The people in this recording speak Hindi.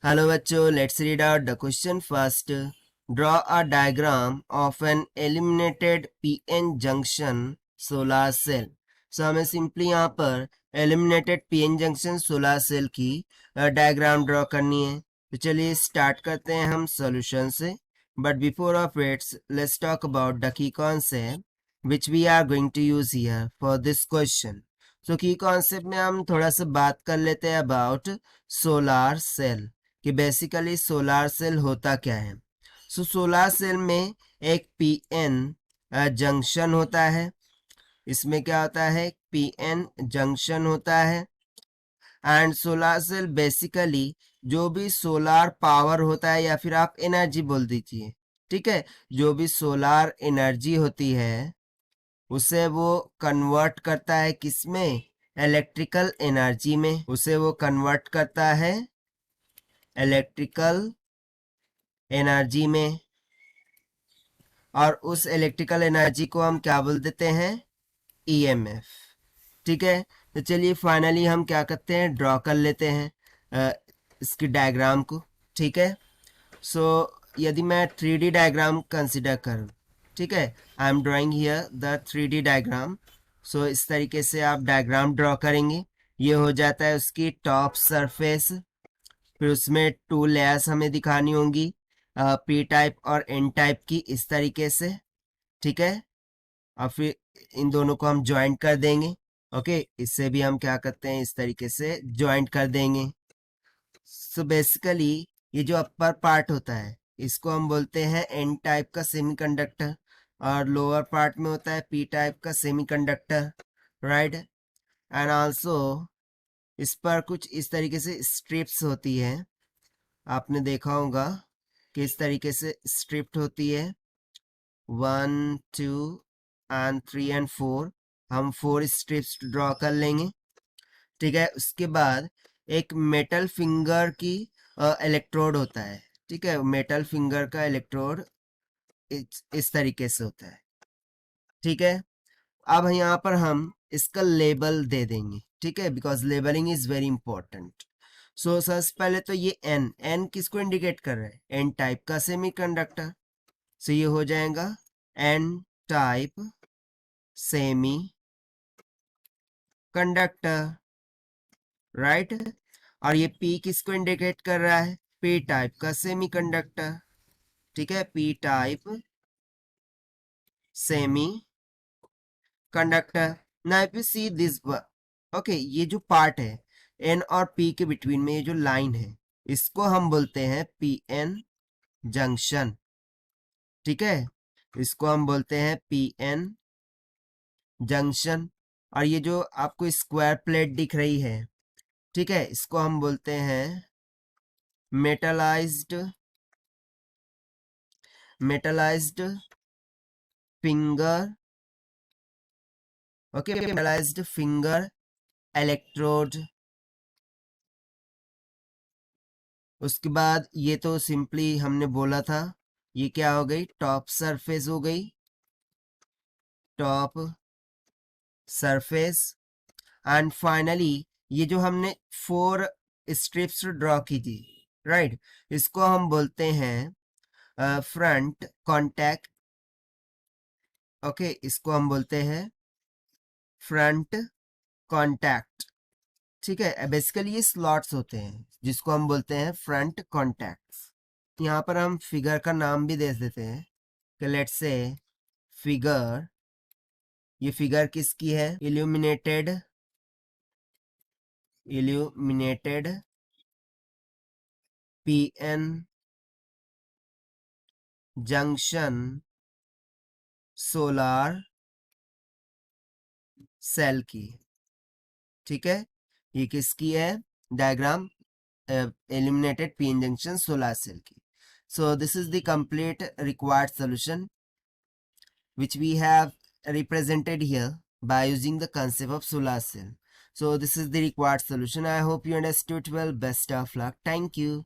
हेलो बच्चों, let's read out the question first. Draw a diagram of an illuminated PN junction solar cell. So हमें सिंपली यहाँ पर illuminated PN junction solar cell की डायग्राम ड्रॉ करनी है. तो चलिए स्टार्ट करते हैं हम सॉल्यूशन से. But before of its let's talk about the key concept which we are going to use here for this question. So key concept में हम थोड़ा सा बात कर लेते हैं अबाउट सोलर सेल कि बेसिकली सोलर सेल होता क्या है. सो सोलर सेल में एक पीएन जंक्शन होता है. इसमें क्या होता है, पीएन जंक्शन होता है. एंड सोलर सेल बेसिकली जो भी सोलर पावर होता है या फिर आप एनर्जी बोल दीजिए, ठीक है, जो भी सोलर एनर्जी होती है उसे वो कन्वर्ट करता है किसमें, इलेक्ट्रिकल एनर्जी में. उसे वो कन्वर्ट करता है इलेक्ट्रिकल एनर्जी में. और उस इलेक्ट्रिकल एनर्जी को हम क्या बोल देते हैं, ईएमएफ. ठीक है, तो चलिए फाइनली हम क्या करते हैं, ड्रॉ कर लेते हैं इसकी डायग्राम को. ठीक है, सो यदि मैं 3D डायग्राम कंसिडर करूं, ठीक है, I am drawing here the 3D diagram. So इस तरीके से आप डायग्राम ड्रॉ करेंगे. ये हो जाता है उसकी टॉप सरफेस. फिर उसमें 2 लेयर्स हमें दिखानी होंगी, पी टाइप और एन टाइप की, इस तरीके से. ठीक है, और फिर इन दोनों को हम ज्वाइंट कर देंगे. ओके, इससे भी हम क्या करते हैं, इस तरीके से ज्वाइंट कर देंगे. सो बेसिकली ये जो अपर पार्ट होता है इसको हम बोलते हैं एन टाइप का सेमीकंडक्टर, और लोअर पार्ट में होता है पी टाइप का सेमीकंडक्टर, राइट. एंड आल्सो इस पर कुछ इस तरीके से स्ट्रिप्स होती है. आपने देखा होगा कि इस तरीके से स्ट्रिप्ट होती है, 1 2 एंड 3 एंड 4. हम 4 स्ट्रिप्स ड्रॉ कर लेंगे. ठीक है, उसके बाद एक मेटल फिंगर की इलेक्ट्रोड होता है. ठीक है, मेटल फिंगर का इलेक्ट्रोड इस तरीके से होता है. ठीक है, अब यहाँ पर हम इसका लेबल दे देंगे. ठीक है, because labelling is very important. So सबसे पहले तो ये एन एन किसको इंडिकेट कर रहा है, एन टाइप का सेमीकंडक्टर. सो ये हो जाएगा n type semi conductor, right. और ये पी किसको इंडिकेट कर रहा है, पी टाइप का सेमीकंडक्टर. ठीक है, P type semi conductor. Now if you see this, okay, ये जो पार्ट है एन और पी के बिटवीन में, ये जो लाइन है इसको हम बोलते हैं पी एन जंक्शन. ठीक है, इसको हम बोलते हैं पी एन जंक्शन. और ये जो आपको स्क्वायर प्लेट दिख रही है, ठीक है, इसको हम बोलते हैं metallised finger. Okay, metallised finger electrode. उसके बाद ये तो सिंपली हमने बोला था, ये क्या हो गई, टॉप सरफेस हो गई, टॉप सरफेस. एंड फाइनली ये जो हमने 4 स्ट्रिप्स ड्रॉ की थी, राइट, इसको हम बोलते हैं फ्रंट कॉन्टैक्ट. ओके, इसको हम बोलते हैं फ्रंट कॉन्टैक्ट. ठीक है, बेसिकली ये स्लॉट्स होते हैं जिसको हम बोलते हैं फ्रंट कॉन्टैक्ट्स. यहाँ पर हम फिगर का नाम भी दे देते हैं कि लेट्स से फिगर. ये फिगर किसकी है, illuminated PN junction solar cell की. ठीक है, ये किसकी है diagram, illuminated p-n junction solar cell की. So this is the complete required solution which we have represented here by using the concept of solar cell. So this is the required solution. I hope you understood well. Best of luck. Thank you.